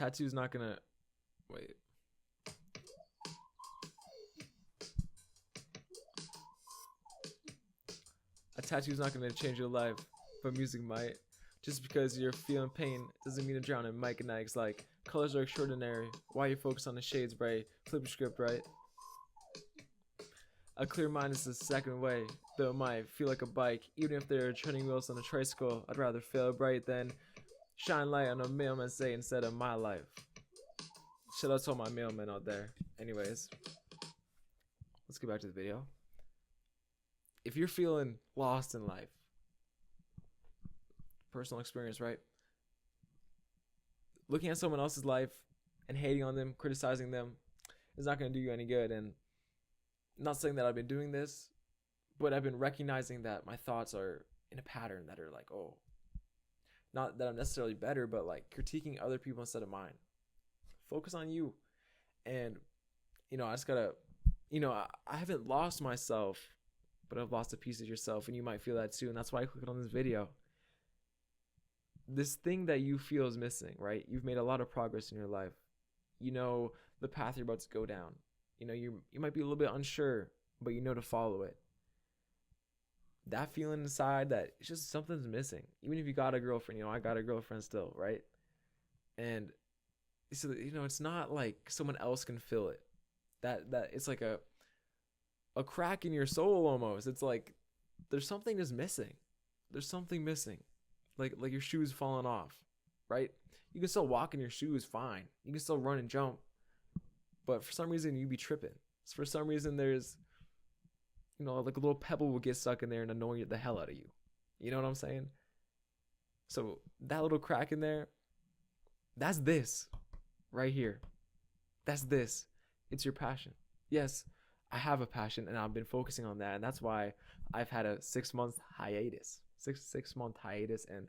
tattoo's not gonna wait. A tattoo's not gonna change your life, but music might. Just because you're feeling pain doesn't mean to drown in Mike and Ike's like colors are extraordinary. Why you focus on the shades, Bray? Flip your script, right? A clear mind is the second way, though it might feel like a bike. Even if there are turning wheels on a tricycle, I'd rather feel bright than shine light on a mailman's day instead of my life. Shout out to all my mailmen out there. Anyways, let's get back to the video. If you're feeling lost in life, personal experience, right? Looking at someone else's life and hating on them, criticizing them is not going to do you any good. And I'm not saying that I've been doing this, but I've been recognizing that my thoughts are in a pattern that are like, oh, not that I'm necessarily better, but like critiquing other people instead of mine. Focus on you. And, I just gotta, I haven't lost myself, but I've lost a piece of yourself, and you might feel that too. And that's why I clicked on this video. This thing that you feel is missing, right? You've made a lot of progress in your life. You know the path you're about to go down. You might be a little bit unsure, but you know to follow it. That feeling inside that it's just something's missing. Even if you got a girlfriend, I got a girlfriend still, right? And so, it's not like someone else can fill it. That it's like a crack in your soul almost. It's like there's something is missing. There's something missing. Like your shoes falling off, right? You can still walk in your shoes fine. You can still run and jump. But for some reason, you be tripping. So for some reason, there's, like a little pebble will get stuck in there and annoy the hell out of you. You know what I'm saying? So that little crack in there, that's this right here. That's this. It's your passion. Yes, I have a passion, and I've been focusing on that. And that's why I've had a 6-month hiatus. Six-month hiatus. And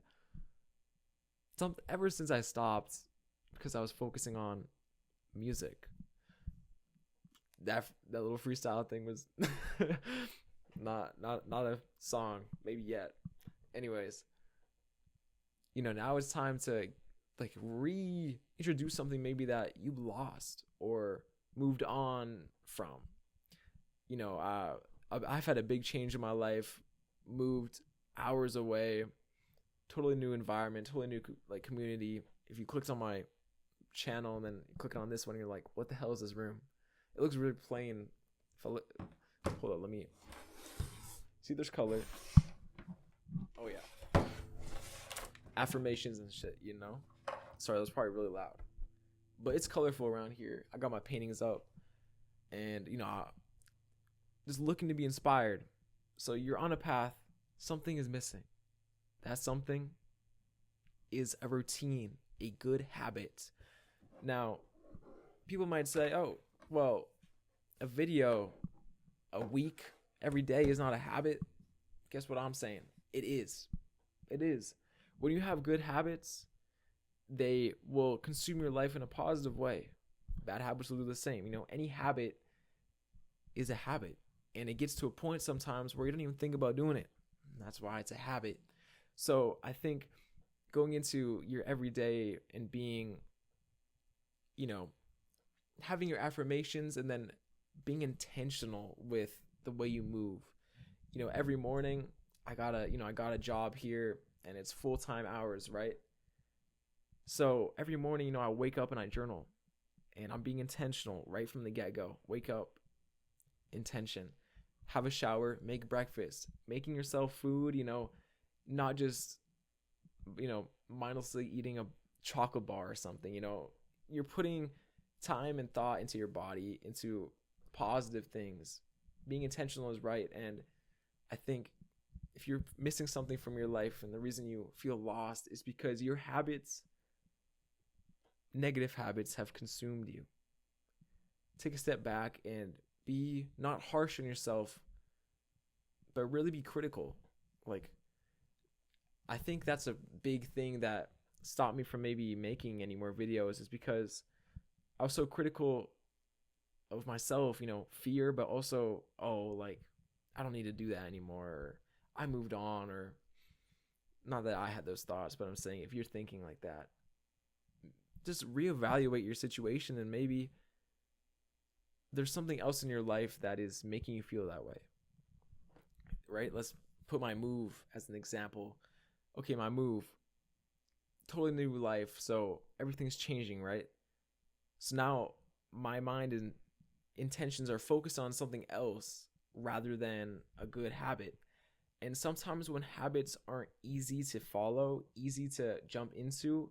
ever since I stopped, because I was focusing on music, that little freestyle thing was not a song maybe yet. Anyways, now it's time to like reintroduce something maybe that you lost or moved on from. I've had a big change in my life, moved hours away, totally new environment, totally new like community. If you clicked on my channel and then click on this one, you're like, what the hell is this room? It looks really plain. Hold on, let me see. There's color. Oh yeah, affirmations and shit. Sorry, that was probably really loud, but it's colorful around here. I got my paintings up, and just looking to be inspired. So you're on a path. Something is missing. That something is a routine, a good habit. Now, people might say, oh, well, a video a week every day is not a habit. Guess what I'm saying? It is. It is. When you have good habits, they will consume your life in a positive way. Bad habits will do the same. Any habit is a habit. And it gets to a point sometimes where you don't even think about doing it. That's why it's a habit. So I think going into your everyday and being, having your affirmations and then being intentional with the way you move. Every morning I got a job here and it's full-time hours, right? So every morning, I wake up and I journal, and I'm being intentional right from the get-go. Wake up, intention, have a shower, make breakfast, making yourself food, not just, mindlessly eating a chocolate bar or something. You're putting time and thought into your body, into positive things. Being intentional is right. And I think if you're missing something from your life and the reason you feel lost is because your habits, negative habits, have consumed you. Take a step back and be not harsh on yourself, but really be critical. Like, I think that's a big thing that stopped me from maybe making any more videos, is because I was so critical of myself, fear, but also, I don't need to do that anymore, or I moved on, or not that I had those thoughts, but I'm saying if you're thinking like that, just reevaluate your situation, and maybe there's something else in your life that is making you feel that way, right? Let's put my move as an example. Okay, my move, totally new life, so everything's changing, right? So now my mind and intentions are focused on something else rather than a good habit. And sometimes when habits aren't easy to follow, easy to jump into,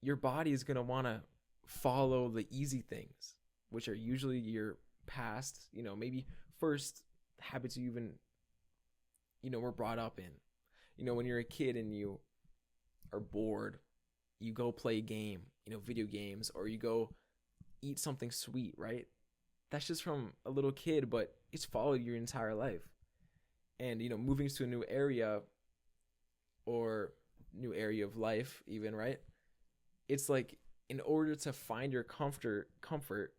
your body is going to want to follow the easy things, which are usually your past, maybe first habits you even, were brought up in. When you're a kid and you are bored, you go play a game, video games, or you go eat something sweet, right? That's just from a little kid, but it's followed your entire life. And, moving to a new area or new area of life even, right? It's like, in order to find your comfort,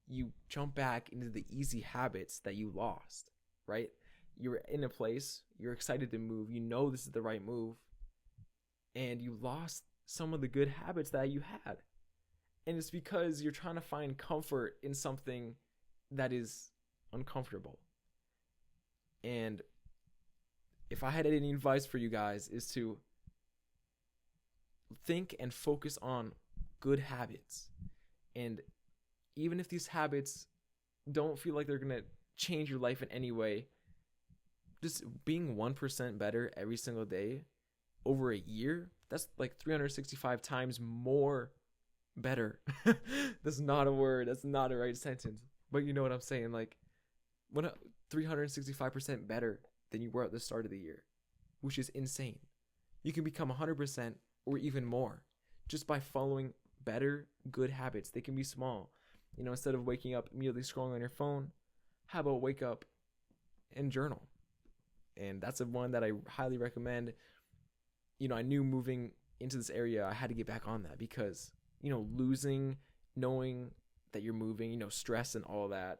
you jump back into the easy habits that you lost, right? You're in a place, you're excited to move, this is the right move, and you lost some of the good habits that you had. And it's because you're trying to find comfort in something that is uncomfortable. And if I had any advice for you guys, is to think and focus on good habits. And even if these habits don't feel like they're going to change your life in any way, just being 1% better every single day over a year, that's like 365 times more better. That's not a word. That's not a right sentence. But you know what I'm saying? Like, 365% better than you were at the start of the year, which is insane. You can become 100% or even more just by following better, good habits. They can be small. Instead of waking up immediately scrolling on your phone, how about wake up and journal? And that's one that I highly recommend. I knew moving into this area, I had to get back on that because, losing, knowing that you're moving, stress and all that,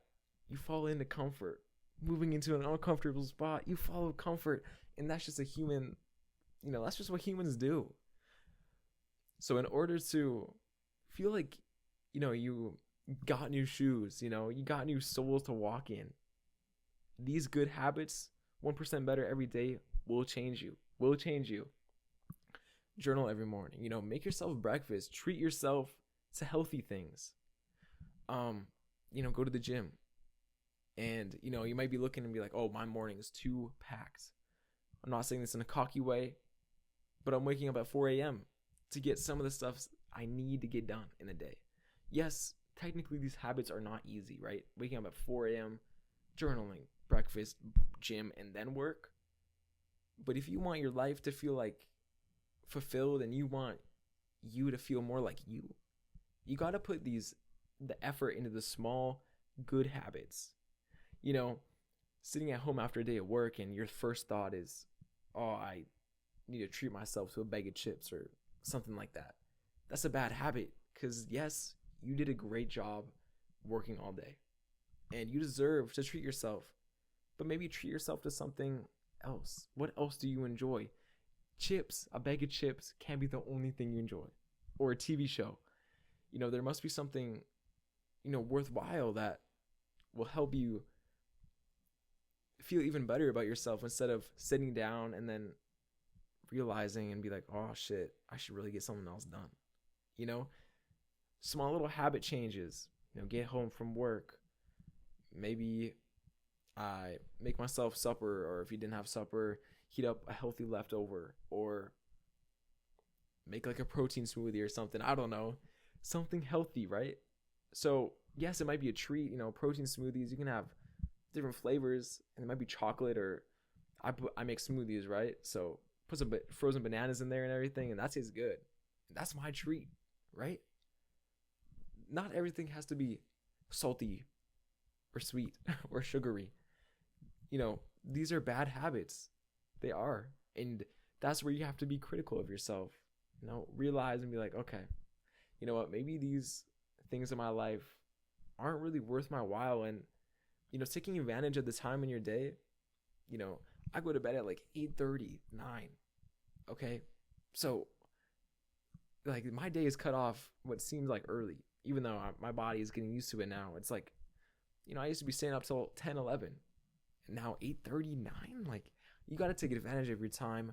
you fall into comfort. Moving into an uncomfortable spot, you follow comfort. And that's just a human, that's just what humans do. So in order to feel like, you got new shoes, you got new soles to walk in, these good habits, 1% better every day, will change you. Journal every morning, make yourself breakfast, treat yourself to healthy things. Go to the gym. And, you might be looking and be like, oh, my morning is too packed. I'm not saying this in a cocky way, but I'm waking up at 4 a.m. to get some of the stuff I need to get done in a day. Yes, technically these habits are not easy, right? Waking up at 4 a.m., journaling, breakfast, gym, and then work. But if you want your life to feel like fulfilled and you want you to feel more like you got to put the effort into the small, good habits. Sitting at home after a day of work and your first thought is, oh, I need to treat myself to a bag of chips or something like that. That's a bad habit because, yes, you did a great job working all day and you deserve to treat yourself, but maybe treat yourself to something else. What else do you enjoy? Chips, a bag of chips can't be the only thing you enjoy, or a TV show. There must be something, worthwhile that will help you feel even better about yourself instead of sitting down and then realizing and be like, oh shit, I should really get something else done. Small little habit changes, get home from work. Maybe I make myself supper, or if you didn't have supper, heat up a healthy leftover, or make like a protein smoothie or something. I don't know, something healthy, right? So yes, it might be a treat, protein smoothies, you can have different flavors, and it might be chocolate, or I make smoothies, right? So put some frozen bananas in there and everything, and that tastes good. That's my treat, right? Not everything has to be salty or sweet or sugary. These are bad habits. They are. And that's where you have to be critical of yourself. Realize and be like, okay, you know what? Maybe these things in my life aren't really worth my while. And, taking advantage of the time in your day, I go to bed at like 8:30, 9. Okay. So like my day is cut off what seems like early, even though my body is getting used to it now. It's like, I used to be staying up till 10, 11, and now 8:39. Like, you got to take advantage of your time.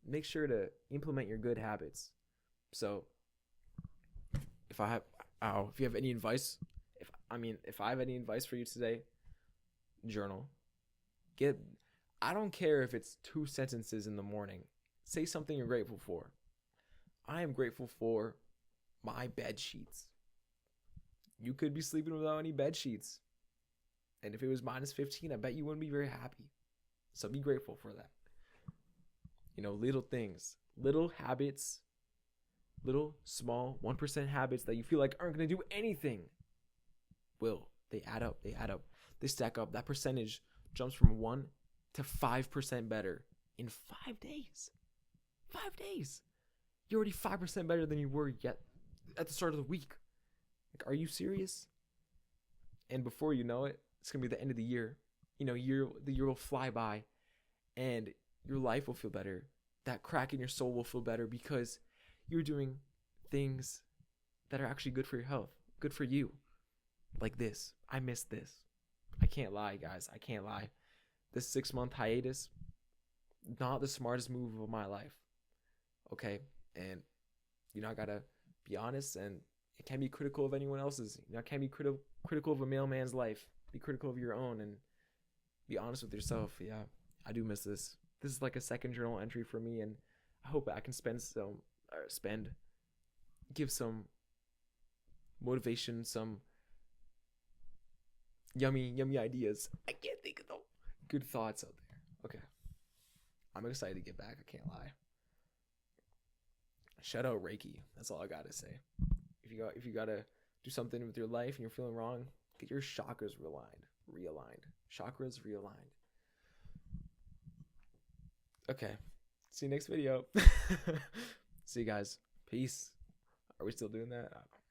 Make sure to implement your good habits. So if you have any advice, if I have any advice for you today, journal. I don't care if it's 2 sentences in the morning. Say something you're grateful for. I am grateful for my bed sheets. You could be sleeping without any bed sheets. And if it was -15, I bet you wouldn't be very happy. So be grateful for that. Little things, little habits, little small 1% habits that you feel like aren't going to do anything. They add up. They stack up. That percentage jumps from 1 to 5% better in 5 days. 5 days. You're already 5% better than you were yet at the start of the week. Like, are you serious? And before you know it, it's going to be the end of the year. The year will fly by, and your life will feel better. That crack in your soul will feel better because you're doing things that are actually good for your health, good for you. Like this. I missed this. I can't lie, guys. I can't lie. This 6-month hiatus, not the smartest move of my life. Okay? And, I got to be honest, and it can't be critical of anyone else's. It can't be critical of a mailman's life. Be critical of your own and be honest with yourself. Yeah, I do miss this. This is like a second journal entry for me, and I hope I can give some motivation, some yummy ideas. I can't think of good thoughts out there. Okay, I'm excited to get back. I can't lie. Shout out Reiki. That's all I gotta say. If you gotta do something with your life and you're feeling wrong, get your chakras realigned. Chakras realigned. Okay. See you next video. See you guys. Peace. Are we still doing that? I don't know.